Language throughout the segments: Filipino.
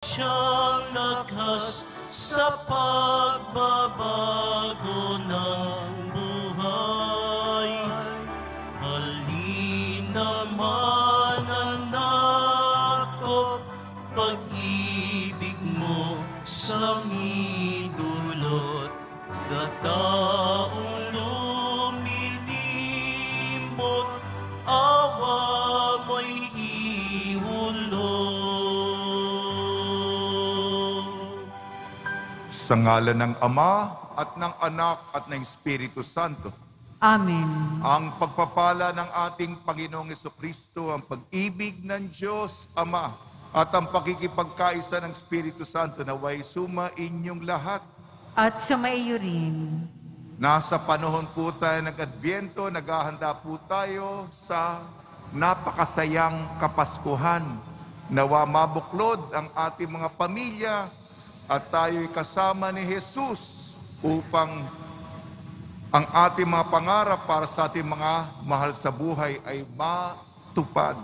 siyang lakas sa pagbabago ng buhay. Halin naman, anak ko, pag-ibig mo sa midulot sa taong lumilimot, awa mo'y ihulog. Sa ngalan ng Ama at ng Anak at ng Espiritu Santo. Amen. Ang pagpapala ng ating Panginoong Jesucristo, ang pag-ibig ng Diyos Ama at ang pakikipagkaisa ng Espiritu Santo naway suma inyong lahat. At sumaiyo rin. Nasa panahon po tayo ng Adbyento, naghahanda po tayo sa napakasayang Kapaskuhan. Nawa mabuklod ang ating mga pamilya at tayo'y kasama ni Jesus upang ang ating mga pangarap para sa ating mga mahal sa buhay ay matupad.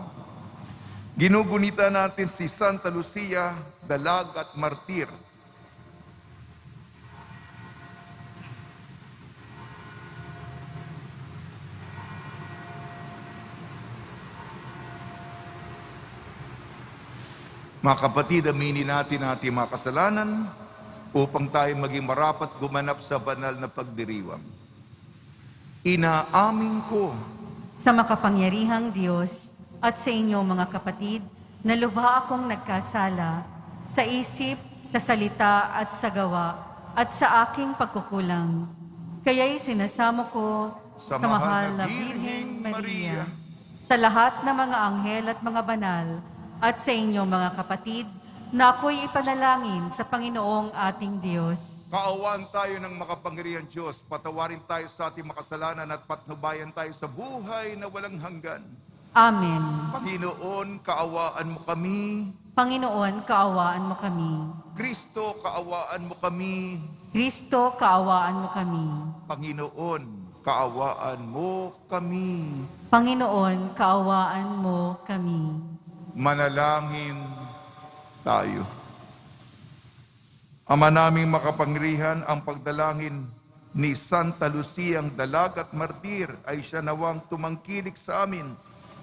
Ginugunita natin si Santa Lucia, dalag at martir. Mga kapatid, aminin natin ating mga kasalanan upang tayo maging marapat gumanap sa banal na pagdiriwang. Inaamin ko Sa makapangyarihang Diyos at sa inyo mga kapatid, na lubha akong nagkasala sa isip, sa salita at sa gawa at sa aking pagkukulang. Kaya'y sinasamo ko sa mahal na Birheng Maria, sa lahat ng mga anghel at mga banal, at sa inyo mga kapatid, na ako'y ipanalangin sa Panginoong ating Diyos. kaawaan tayo ng makapangyarihang Diyos, patawarin tayo sa ating makasalanan at patnubayan tayo sa buhay na walang hanggan. Amen. Panginoon, kaawaan mo kami. Panginoon, kaawaan mo kami. Kristo, kaawaan mo kami. Kristo, kaawaan mo kami. Panginoon, kaawaan mo kami. Panginoon, kaawaan mo kami. Manalangin tayo. Ama naming makapangyarihan, ang pagdalangin ni Santa Lucia, ang dalag at martir, ay siya nawang tumangkilik sa amin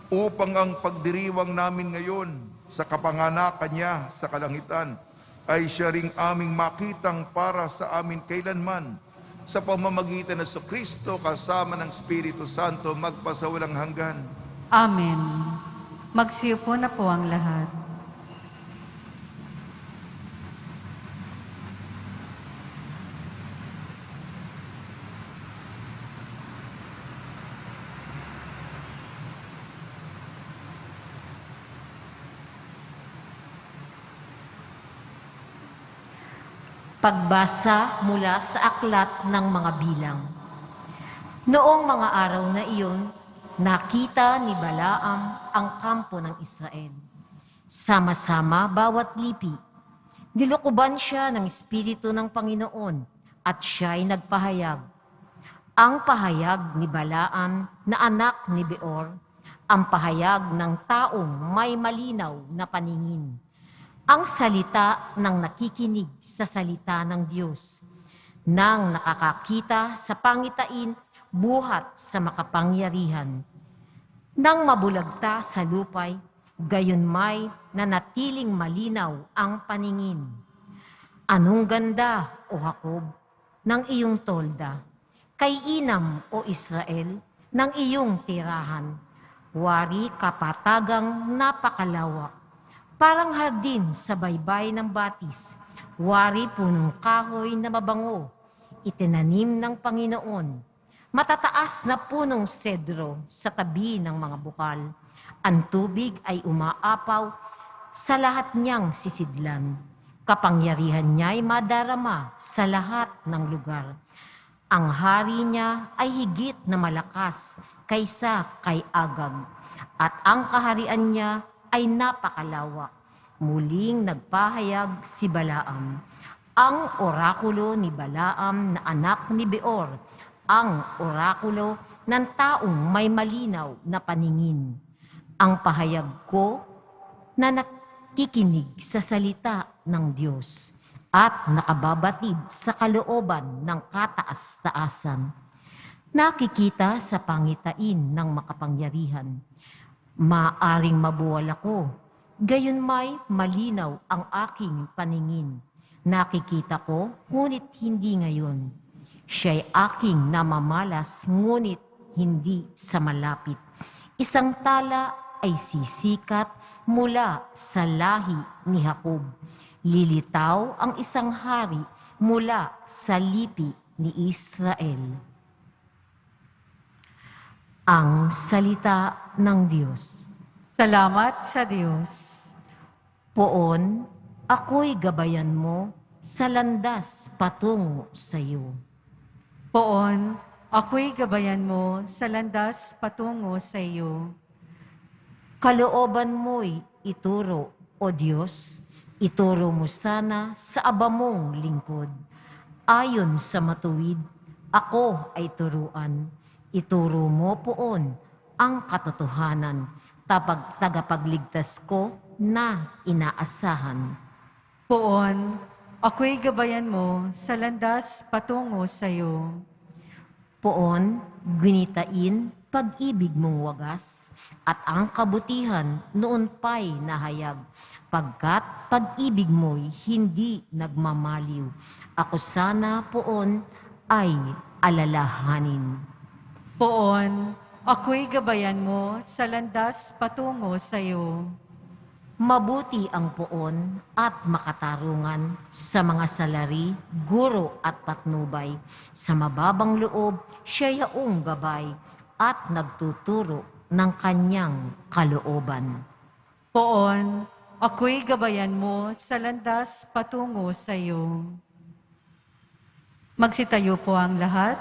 upang ang pagdiriwang namin ngayon sa kapanganakan niya sa kalangitan ay siya ring aming makitang para sa amin kailanman sa pamamagitan ng Kristo kasama ng Espiritu Santo magpasawalang hanggan. Amen. Magsiupo na po ang lahat. Pagbasa mula sa aklat ng mga bilang. Noong mga araw na iyon, nakita ni Balaam ang kampo ng Israel. Sama-sama bawat lipi. Nilukuban siya ng Espiritu ng Panginoon at siya'y nagpahayag. Ang pahayag ni Balaam na anak ni Beor, ang pahayag ng taong may malinaw na paningin. Ang salita ng nakikinig sa salita ng Diyos, nang nakakakita sa pangitain buhat sa makapangyarihan. Nang mabulagta sa lupay, gayunmay nanatiling malinaw ang paningin. Anong ganda, o Jacob, ng iyong tolda, kay inam, o Israel, ng iyong tirahan. Wari kapatagang napakalawak. Parang hardin sa baybay ng batis, wari punong kahoy na mabango, itinanim ng Panginoon. Matataas na punong sedro sa tabi ng mga bukal. Ang tubig ay umaapaw sa lahat niyang sisidlan. Kapangyarihan niya'y madarama sa lahat ng lugar. Ang hari niya ay higit na malakas kaysa kay Agag, at ang kaharian niya ay napakalawak. Muling nagpahayag si Balaam, ang orakulo ni Balaam na anak ni Beor, ang orakulo ng taong may malinaw na paningin. Ang pahayag ko na nakikinig sa salita ng Diyos at nakababatid sa kalooban ng kataas-taasan. Nakikita sa pangitain ng makapangyarihan. Maaring mabuwal ako, gayon may malinaw ang aking paningin. Nakikita ko, ngunit hindi ngayon. Siya'y aking namamalas, ngunit hindi sa malapit. Isang tala ay sisikat mula sa lahi ni Jacob. Lilitaw ang isang hari mula sa lipi ni Israel. Ang salita ng Diyos. Salamat sa Diyos. Poon, ako'y gabayan mo sa landas patungo sa iyo. Poon, ako'y gabayan mo sa landas patungo sa iyo. Kalooban mo'y ituro, O Diyos, ituro mo sana sa abamong lingkod. Ayon sa matuwid, ako ay turuan. Ituro mo poon ang katotohanan, tagapagligtas ko na inaasahan. Poon, ako'y gabayan mo sa landas patungo sa iyo. Poon, gunitain pag-ibig mong wagas at ang kabutihan noon pa'y nahayag, pagkat pag-ibig mo'y hindi nagmamaliw. Ako sana poon ay alalahanin. Poon, ako'y gabayan mo sa landas patungo sa iyo. Mabuti ang poon at makatarungan sa mga salari, guro at patnubay. Sa mababang loob, siya yaong gabay at nagtuturo ng kanyang kalooban. Poon, ako'y gabayan mo sa landas patungo sa iyo. Magsitayo po ang lahat.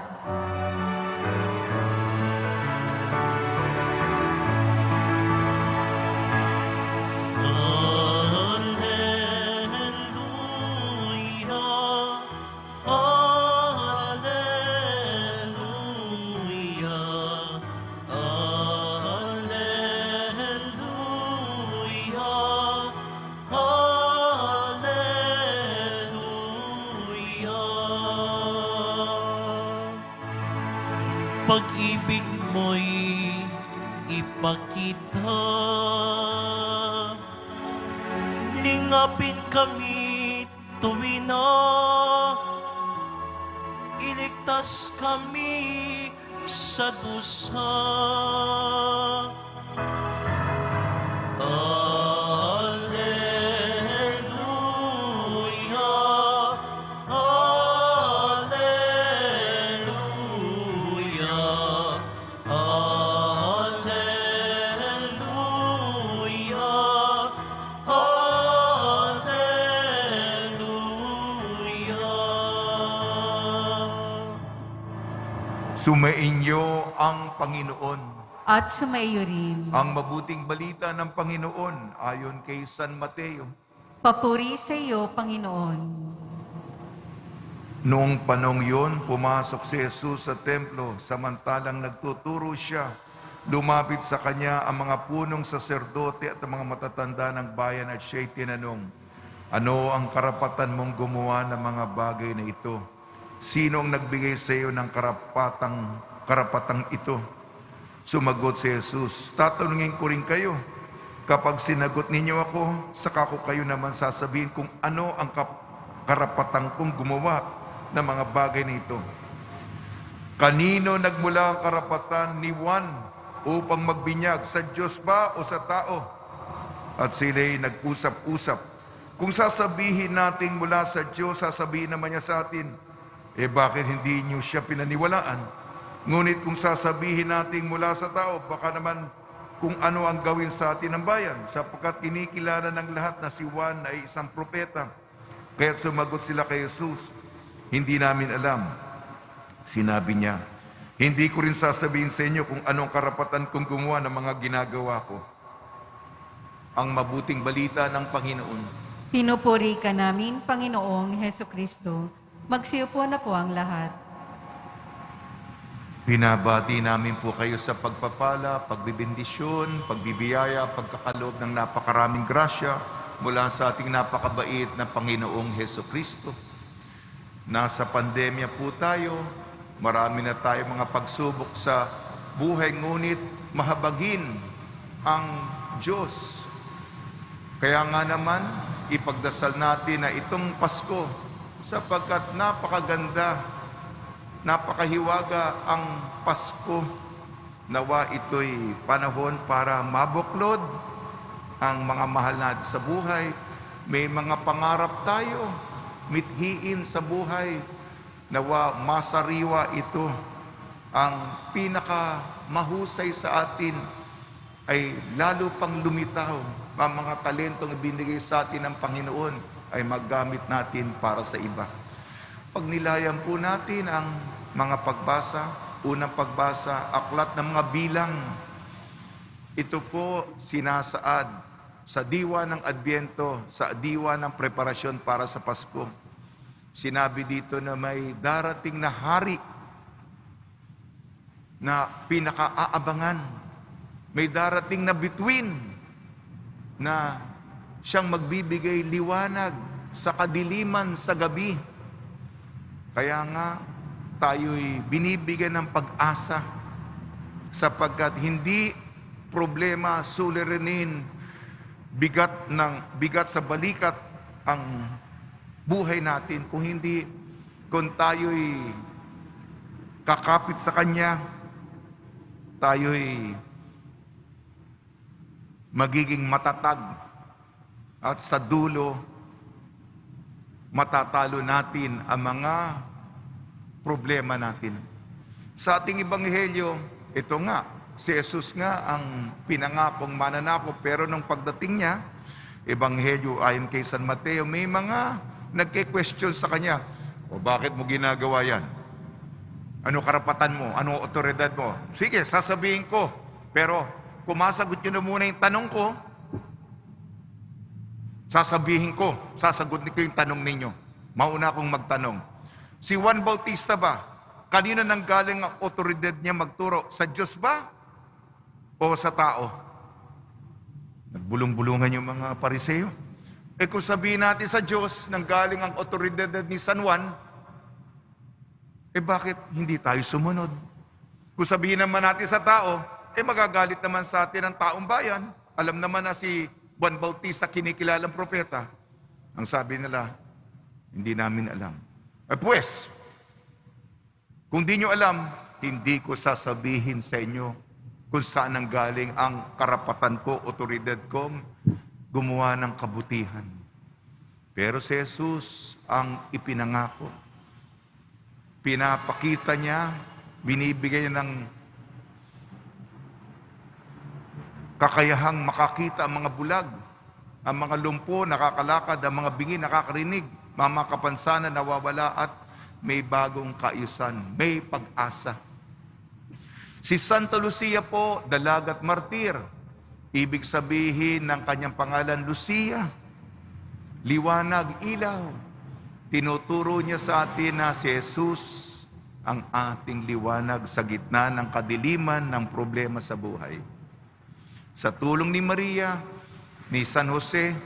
Pag-ibig mo'y ipakita. Lingapin kami tuwin na iligtas kami sa dusa. Sumainyo ang Panginoon. At sumaiyo rin. Ang mabuting balita ng Panginoon ayon kay San Mateo. Papuri sa iyo, Panginoon. Noong panong yun, pumasok si Jesus sa templo, samantalang nagtuturo siya. Lumapit sa kanya ang mga punong saserdote at ang mga matatanda ng bayan at siya'y tinanong, ano ang karapatan mong gumawa ng mga bagay na ito? Sino ang nagbigay sa iyo ng karapatang ito? Sumagot si Jesus, tatanungin ko rin kayo. Kapag sinagot ninyo ako, saka ko kayo naman sasabihin kung ano ang karapatang kong gumawa ng mga bagay nito. Kanino nagmula ang karapatan ni Juan upang magbinyag? Sa Diyos ba o sa tao? At sila'y nag-usap-usap. Kung sasabihin natin mula sa Diyos, sasabihin naman niya sa atin, bakit hindi niyo siya pinaniwalaan? Ngunit kung sasabihin natin mula sa tao, baka naman kung ano ang gawin sa atin ng bayan, sapagkat kinikilala ng lahat na si Juan ay isang propeta. Kaya't sumagot sila kay Jesus, hindi namin alam. Sinabi niya, hindi ko rin sasabihin sa inyo kung anong karapatan kong gumawa ng mga ginagawa ko. Ang mabuting balita ng Panginoon. Pinupuri ka namin, Panginoong Hesukristo. Magsiupo na po ang lahat. Binabati namin po kayo sa pagpapala, pagbibindisyon, pagbibiyaya, pagkakaloob ng napakaraming grasya mula sa ating napakabait na Panginoong Heso Kristo. Nasa pandemya po tayo, marami na tayong mga pagsubok sa buhay, ngunit mahabagin ang Diyos. Kaya nga naman, ipagdasal natin na itong Pasko, sapagkat napakaganda, napakahiwaga ang Pasko. Nawa ito'y panahon para mabuklod ang mga mahal natin sa buhay. May mga pangarap tayo, mithiin sa buhay. Nawa masariwa ito. Ang pinaka mahusay sa atin ay lalo pang lumitaw. Ang mga talentong ibinigay sa atin ng Panginoon ay maggamit natin para sa iba. Pagnilayan po natin ang mga pagbasa, unang pagbasa, aklat ng mga bilang. Ito po sinasaad sa diwa ng Adbyento, sa diwa ng preparasyon para sa Pasko. Sinabi dito na may darating na hari na pinaka-aabangan. May darating na bituin na siyang magbibigay liwanag sa kadiliman sa gabi. Kaya nga, tayo'y binibigyan ng pag-asa sapagkat hindi problema, suliranin, bigat sa balikat ang buhay natin kung tayo'y kakapit sa Kanya, tayo'y magiging matatag at sa dulo matatalo natin ang mga problema natin. Sa ating ebanghelyo, ito nga, si Jesus nga ang pinangakong mananako, pero nung pagdating niya, ebanghelyo ayon kay San Mateo, may mga nagke-question sa kanya, o bakit mo ginagawa yan? Ano karapatan mo? Ano otoridad mo? Sige, sasabihin ko, pero kumasagot nyo na muna yung tanong ko, sasagot ko yung tanong ninyo. Mauna akong magtanong. Si Juan Bautista ba, kanina nang galing ang otoridad niya magturo? Sa Diyos ba? O sa tao? Nagbulong-bulungan yung mga Pariseo. Kung sabihin natin sa Diyos nang galing ang otoridad ni San Juan, bakit hindi tayo sumunod? Kung sabihin naman natin sa tao, magagalit naman sa atin ang taong bayan. Alam naman na si Juan Bautista kinikilalang propeta. Ang sabi nila, hindi namin alam. Pues, kung di nyo alam, hindi ko sasabihin sa inyo kung saan ang galing ang karapatan ko, otoridad kong gumawa ng kabutihan. Pero si Jesus ang ipinangako. Pinapakita niya, binibigay niya ng kakayahang makakita ang mga bulag, ang mga lumpo nakakalakad, ang mga bingi nakakarinig, mga kapansanan nawawala at may bagong kaayusan, may pag-asa. Si Santa Lucia po, dalagat martir. Ibig sabihin ng kanyang pangalan, Lucia, liwanag, ilaw. Tinuturo niya sa atin na si Jesus ang ating liwanag sa gitna ng kadiliman ng problema sa buhay. Sa tulong ni Maria, ni San Jose,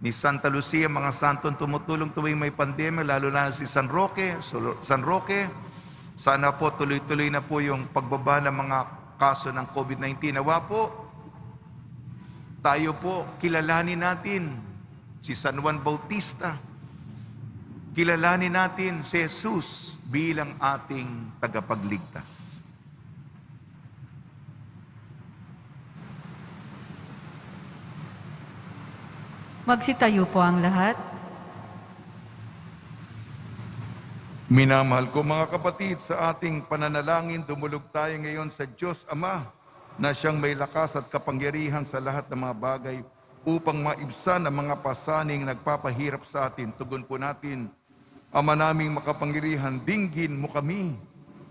ni Santa Lucia, mga santong tumutulong tuwing may pandemya, lalo na si San Roque, sana po tuloy-tuloy na po yung pagbaba ng mga kaso ng COVID-19. Nawa po, tayo po kilalanin natin si San Juan Bautista. Kilalanin natin si Jesus bilang ating tagapagligtas. Magsitayo po ang lahat. Minamahal ko mga kapatid, sa ating pananalangin, dumulog tayo ngayon sa Diyos Ama na siyang may lakas at kapangyarihan sa lahat ng mga bagay upang maibsan ang mga pasaning nagpapahirap sa atin. Tugon po natin, Ama naming makapangyarihan, dinggin mo kami.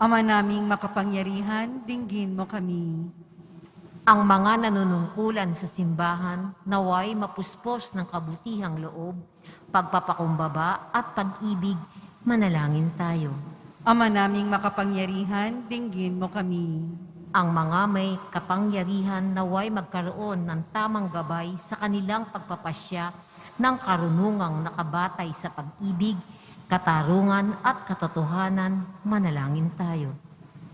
Ama naming makapangyarihan, dinggin mo kami. Ang mga nanunungkulan sa simbahan, naway mapuspos ng kabutihang loob, pagpapakumbaba at pag-ibig, manalangin tayo. Ama naming makapangyarihan, dinggin mo kami. Ang mga may kapangyarihan naway magkaroon ng tamang gabay sa kanilang pagpapasya ng karunungang nakabatay sa pag-ibig, katarungan at katotohanan. Manalangin tayo.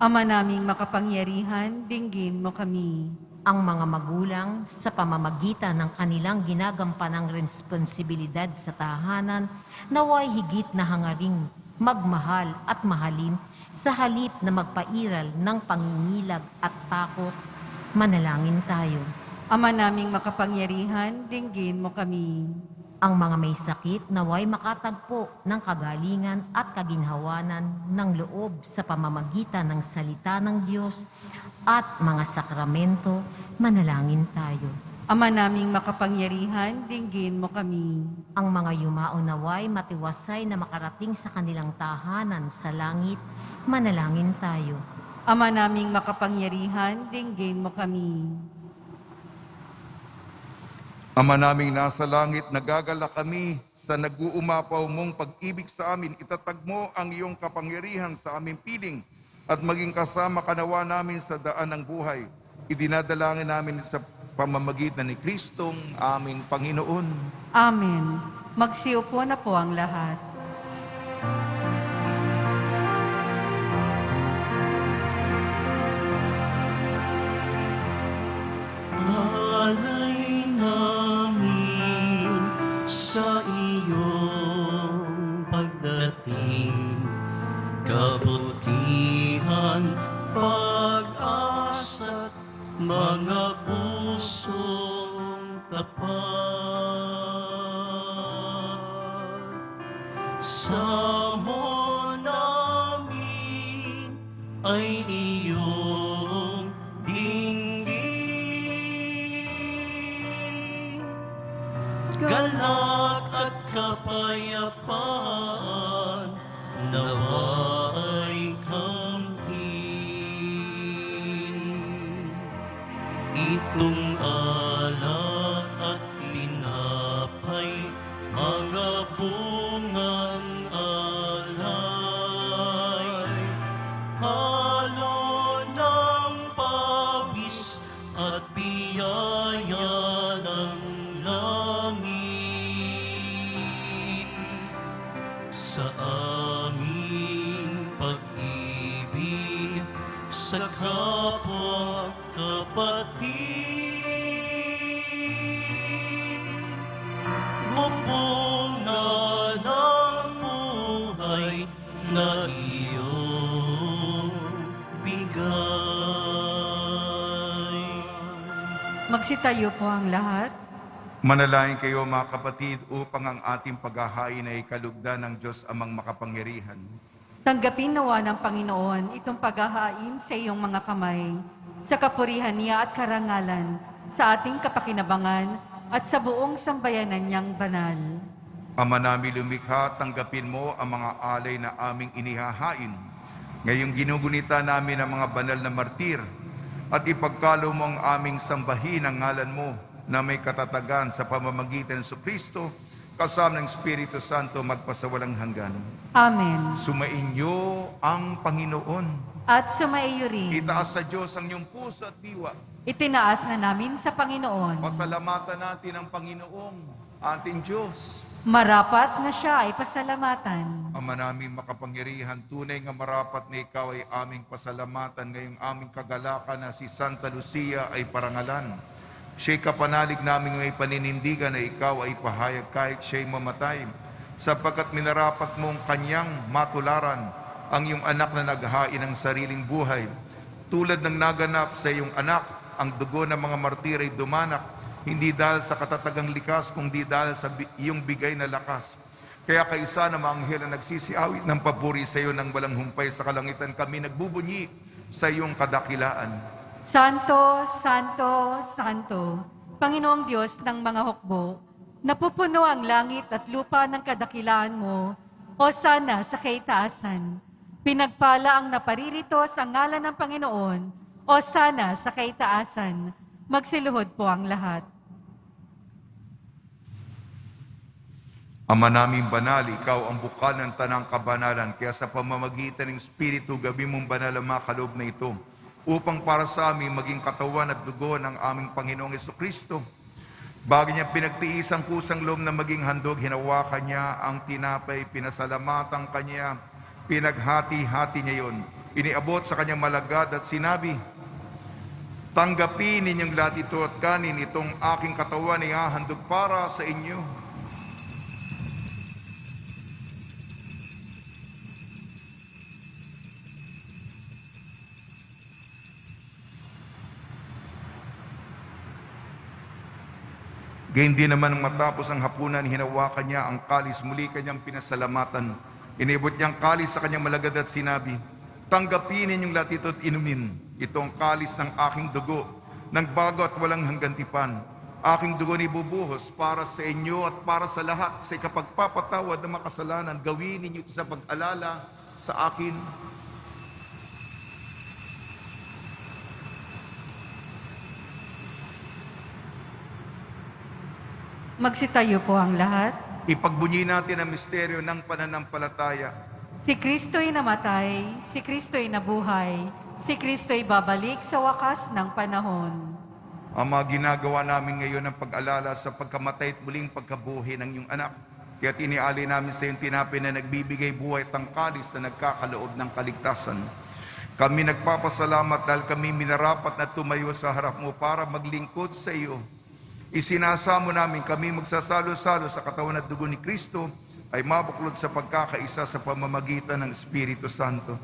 Ama naming makapangyarihan, dinggin mo kami. Ang mga magulang sa pamamagitan ng kanilang ginagampanang responsibilidad sa tahanan naway higit na hangaring magmahal at mahalin sa halip na magpairal ng pangingilag at takot. Manalangin tayo. Ama naming makapangyarihan, dinggin mo kami. Ang mga may sakit naway makatagpo ng kagalingan at kaginhawanan ng loob sa pamamagitan ng salita ng Diyos at mga sakramento. Manalangin tayo. Ama naming makapangyarihan, dinggin mo kami. Ang mga yumao naway matiwasay na makarating sa kanilang tahanan sa langit. Manalangin tayo. Ama naming makapangyarihan, dinggin mo kami. Ama naming nasa langit, nagagalak kami sa nag-uumapaw mong pag-ibig sa amin. Itatag mo ang iyong kapangyarihan sa aming piling at maging kasama kanawa namin sa daan ng buhay. Idinadalangin namin sa pamamagitan ni Kristong aming Panginoon. Amen. Magsiupo na po ang lahat. Alay namin sa iyong pagdating, kabutihan, pag-asa't mga pusong tapat. Samo namin ay iyong dinggin, galak at kapayapaan naway kamtin. Itong alak at tinapay, mga bungang alay, halo ng pawis at biyaya ng langit. Sa aming pag-ibig sa kapwa kapatid, mabunga ng buhay na iyong bigay. Magsitayo po ang lahat. Manalangin kayo mga kapatid upang ang ating paghahain ay kalugdan ng Diyos amang makapangyarihan. Tanggapin nawa ng Panginoon itong paghahain sa iyong mga kamay, sa kapurihan niya at karangalan, sa ating kapakinabangan at sa buong sambayanan niyang banal. Ama namin lumikha, tanggapin mo ang mga alay na aming inihahain. Ngayong ginugunita namin ang mga banal na martir at ipagkalo mo ang aming sambahin ang ngalan mo na may katatagan sa pamamagitan ng Kristo kasama ng Espiritu Santo magpasawalang hanggan. Amen. Sumainyo ang Panginoon. At sumaiyo rin. Itaas sa Diyos ang iyong puso at diwa. Itinaas na namin sa Panginoon. Pasalamatan natin ang Panginoong ating Diyos. Marapat na siya ay pasalamatan. Ama naming makapangyarihan, tunay nga marapat na ikaw ay aming pasalamatan ngayong aming kagalakan na si Santa Lucia ay parangalan. Siya'y kapanalig namin may paninindigan na ikaw ay pahayag kahit siya'y mamatay, sapagkat minarapat mong kanyang matularan ang iyong anak na naghain ng sariling buhay. Tulad ng naganap sa iyong anak, ang dugo ng mga martir ay dumanak, hindi dahil sa katatagang likas, kundi dahil sa iyong bigay na lakas. Kaya kaisa na mga anghel na nagsisiawit ng papuri sa iyo ng walang humpay sa kalangitan, kami nagbubunyi sa iyong kadakilaan. Santo, Santo, Santo, Panginoong Diyos ng mga hukbo, napupuno ang langit at lupa ng kadakilaan mo, o sana sa kaitaasan. Pinagpala ang naparirito sa ngalan ng Panginoon, o sana sa kaitaasan. Magsiluhod po ang lahat. Ama naming banal, ikaw ang bukal ng tanang kabanalan, kaya sa pamamagitan ng Espiritu, gabi mong banal ang mga kaloob na ito. upang para sa amin maging katawan at dugo ng aming Panginoong Jesucristo. Bago niya pinagtiis ang kusang loob na maging handog, hinawakan niya ang tinapay, pinasalamatan kanya, pinaghati-hati niya yun. Iniabot sa kanyang malagad at sinabi, "Tanggapin ninyong lahat ito at kanin, itong aking katawan ay hahandog para sa inyo." Gayun din naman matapos ang hapunan, hinawakan niya ang kalis, muli kanyang pinasalamatan. Inibot niya ang kalis sa kanyang malagad at sinabi, "Tanggapin ninyong lahat ito at inumin. Ito ang kalis ng aking dugo, ng bago at walang hanggang tipan. Aking dugo ni bubuhos para sa inyo at para sa lahat sa ikapagpapatawad ng makasalanan. Gawin ninyo ito sa pag-alala sa akin." Magsitayo po ang lahat. Ipagbunyi natin ang misteryo ng pananampalataya. Si Kristo'y namatay, si Kristo'y nabuhay, si Kristo'y babalik sa wakas ng panahon. Ang mga ginagawa namin ngayon ng pag-alala sa pagkamatay at muling pagkabuhay ng iyong anak. Kaya tiniali namin sa iyong tinapay na nagbibigay buhay at tangkalis na nagkakaloob ng kaligtasan. Kami nagpapasalamat dahil kami minarapat na tumayo sa harap mo para maglingkod sa iyo. Isinasamo namin kami magsasalo-salo sa katawan at dugo ni Kristo ay mabuklod sa pagkakaisa sa pamamagitan ng Espiritu Santo.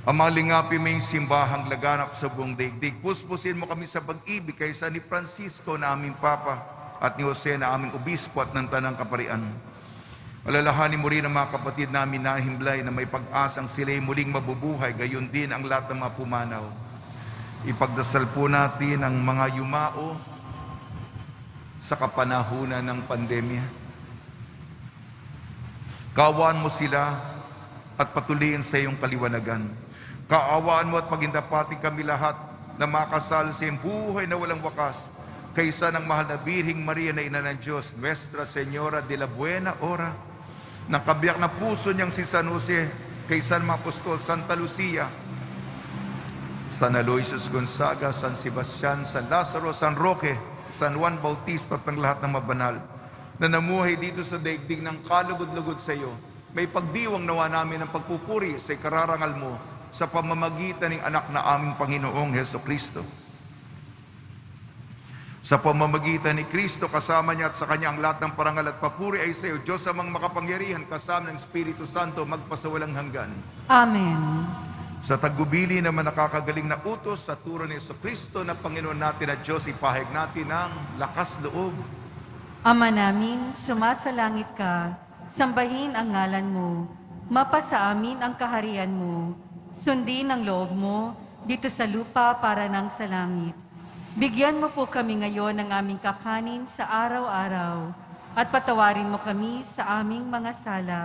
Ang mga lingapi may simbahang laganap sa buong daigdig. Puspusin mo kami sa pag-ibig kaysa ni Francisco na aming Papa at ni Jose na aming Obispo at ng Tanang Kaparian. Alalahanin mo rin ang mga kapatid namin na himlay na may pag-asang sila'y muling mabubuhay, gayon din ang lahat ng mga pumanaw. Ipagdasal po natin ang mga yumao sa kapanahunan ng pandemya. Kaawaan mo sila at patuloyin sa iyong kaliwanagan. Kaawaan mo at pagindapati kami lahat na makasal sa iyong buhay na walang wakas kaysa ng mahal na Birhing Maria na Ina ng Diyos, Nuestra Señora de la Buena Hora, ng kabiyak na puso niyang si San Jose, kay San Apostol, Santa Lucia, San Aloysius Gonzaga, San Sebastian, San Lazaro, San Roque, San Juan Bautista at ang lahat ng mabanal na namuhay dito sa daigdig ng kalugod-lugod sa iyo. May pagdiwang nawa namin ng pagpupuri sa ikararangal mo sa pamamagitan ng anak na aming Panginoong Hesukristo. Sa pamamagitan ni Kristo, kasama niya at sa Kanya ang lahat ng parangal at papuri ay sa iyo, Diyos amang makapangyarihan, kasama ng Espiritu Santo, magpasawalang hanggan. Amen. Sa tagbubili naman nakakagaling na utos sa turo ni Jesucristo na Panginoon natin at Diyos, ipahayag natin ng lakas loob. Ama namin, sumasalangit ka, sambahin ang ngalan mo, mapasa amin ang kaharian mo, sundin ang loob mo dito sa lupa para nang sa langit. Bigyan mo po kami ngayon ng aming kakanin sa araw-araw at patawarin mo kami sa aming mga sala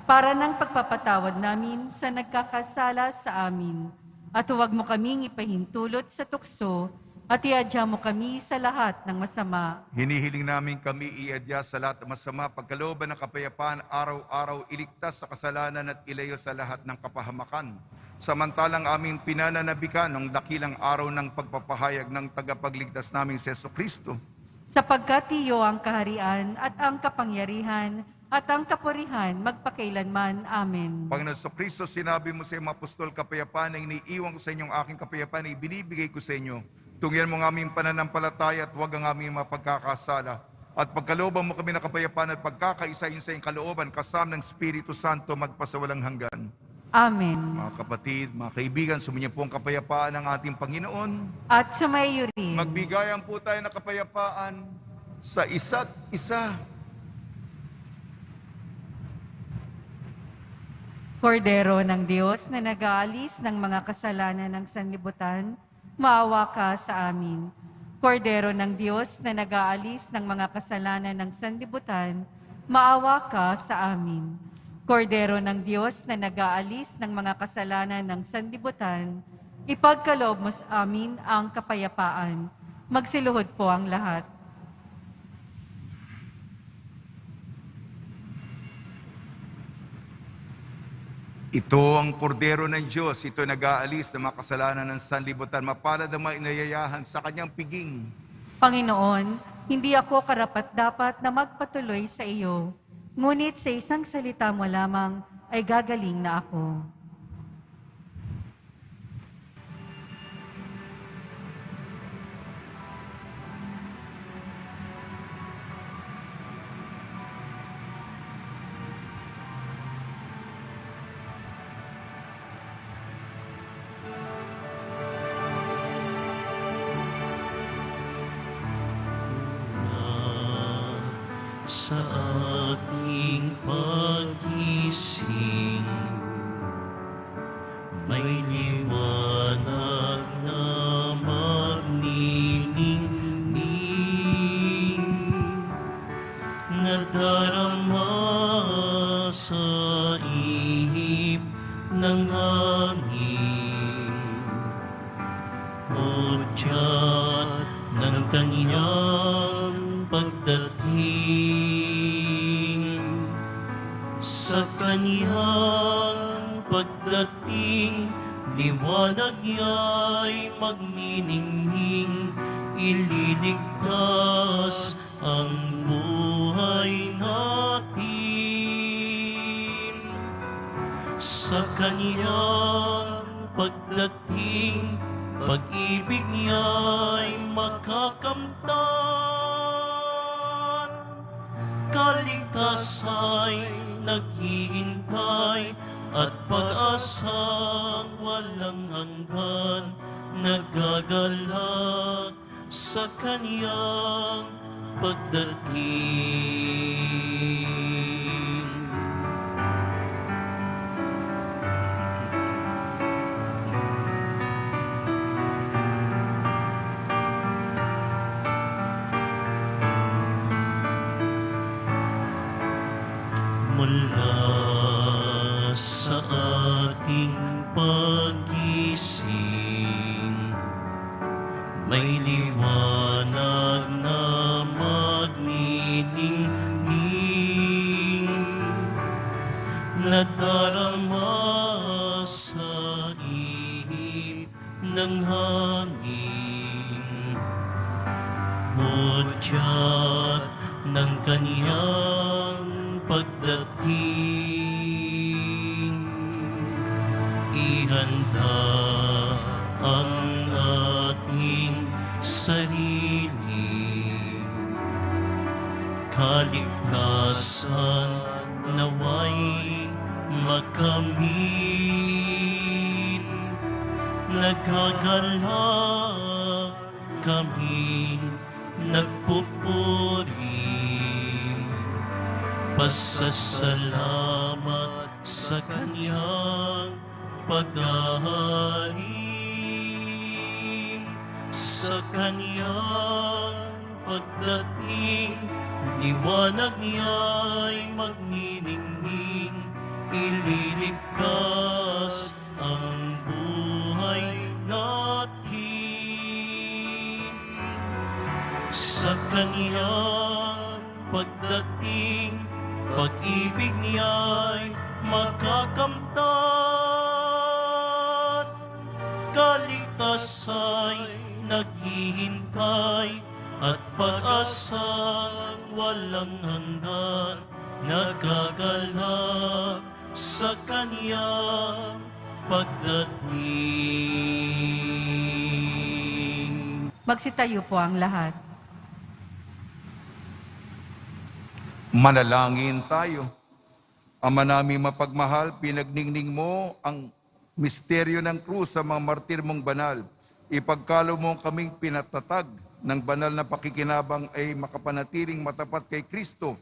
para ng pagpapatawad namin sa nagkakasala sa amin. At huwag mo kaming ipahintulot sa tukso at iadya mo kami sa lahat ng masama. Hinihiling namin kami iadya sa lahat ng masama, pagkalooban ng kapayapaan, araw-araw iligtas sa kasalanan at ilayo sa lahat ng kapahamakan. Samantalang aming pinananabikan ng dakilang araw ng pagpapahayag ng tagapagligtas naming si Jesucristo. Sapagkat iyo ang kaharian at ang kapangyarihan at ang kapurihan magpakailanman. Amen. Panginoon Jesucristo, sinabi mo sa iyong apostol, kapayapaan na iniiwan ko sa inyong aking kapayapaan na ibinibigay ko sa inyo. Tungyan mo ang aming pananampalataya at huwag ang aming mapagkakasala. At pagkalooban mo kami ng kapayapaan at pagkakaisahin sa iyong kalooban, kasama ng Espiritu Santo, magpasawalang hanggan. Amen. Mga kapatid, mga kaibigan, sumainyo po ang kapayapaan ng ating Panginoon. At sumayo rin. Magbigayan po tayo ng kapayapaan sa isa't isa. Kordero ng Diyos na nag-aalis ng mga kasalanan ng sanlibutan, maawa ka sa amin. Kordero ng Diyos na nag-aalis ng mga kasalanan ng sanlibutan, maawa ka sa amin. Kordero ng Diyos na nag-aalis ng mga kasalanan ng sanlibutan, ipagkaloob mo sa amin ang kapayapaan. Magsiluhod po ang lahat. Ito ang kordero ng Diyos, ito nag-aalis ng mga kasalanan ng sanlibutan. Mapalad ang mga inayayahan sa kanyang piging. Panginoon, hindi ako karapat-dapat na magpatuloy sa iyo, ngunit sa isang salita mo lamang ay gagaling na ako. Sa ating pag-ising, may liwanag na magniningning, nadarama sa ihip ng hangin, hudyat ng kanyang pagdating. Sa kaniyang pagdating, liwanag niya'y magniningning, ililigtas ang buhay natin. Sa kaniyang pagdating, pag-ibig niya'y makakamtan. Kaligtasa'y naghihintay at pag-asang walang hanggan, nagagalak sa kaniyang pagdating. Mula sa ating pag-gising, may liwanag na magniningning, nadarama sa ihip ng hangin, hudyat ng kaniyang pagdating. Ihanda ang ating sarili, kaligtasan naway makamit. Nagagalak kaming nagpupuri, pasasalamat sa kaniyang paghahari. Sa kaniyang pagdating, liwanag niya'y magniningning, ililigtas ang buhay natin. Sa kaniyang pagdating, pag-ibig niya'y makakamtan. Kaligtasa'y naghihintay at pag-asang walang hanggan, nagagalak sa kaniyang pagdating. Magsitayo po ang lahat. Manalangin tayo. Ama naming mapagmahal, pinagningning mo ang misteryo ng krus sa mga martir mong banal. Ipagkalo mo kaming pinatatag ng banal na pakikinabang ay makapanatiling matapat kay Kristo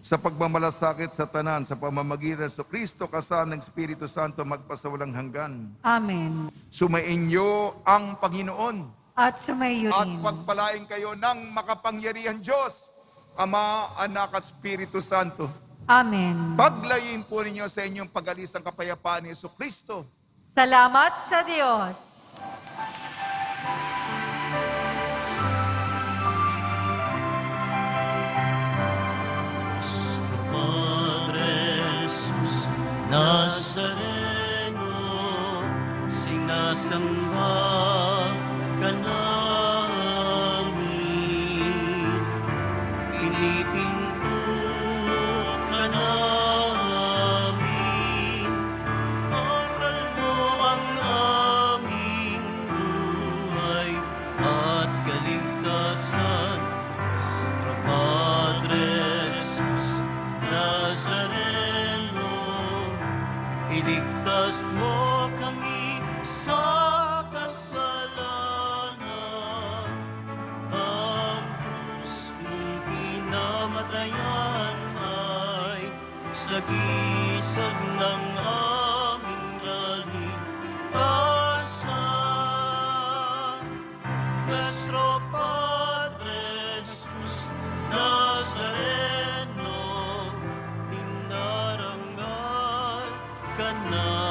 sa pagmamalasakit sa tanan sa pamamagitan sa Kristo kasama ng Espiritu Santo magpasawalang hanggan. Amen. Sumainyo ang Panginoon At sumayo at rin. pagpalain kayo ng makapangyarihan Diyos, Ama, Anak at Espiritu Santo. Amen. Paglayin po ninyo sa inyong pag-alis ang kapayapaan ni Jesucristo. Salamat sa Diyos. Padre Jesus Nazaret, Isamba ka namin, pinipinto ka namin, aral mo ang aming buhay at kaligtasan. Nuestra Padre Jesus Nazareno, iligtas mo kami sa kasalanan. Ang krusong kinamatayan ay sagisag ng aming kaligtasan. Nuestro Padre Jesus Nazareno, dinarangal ka namin.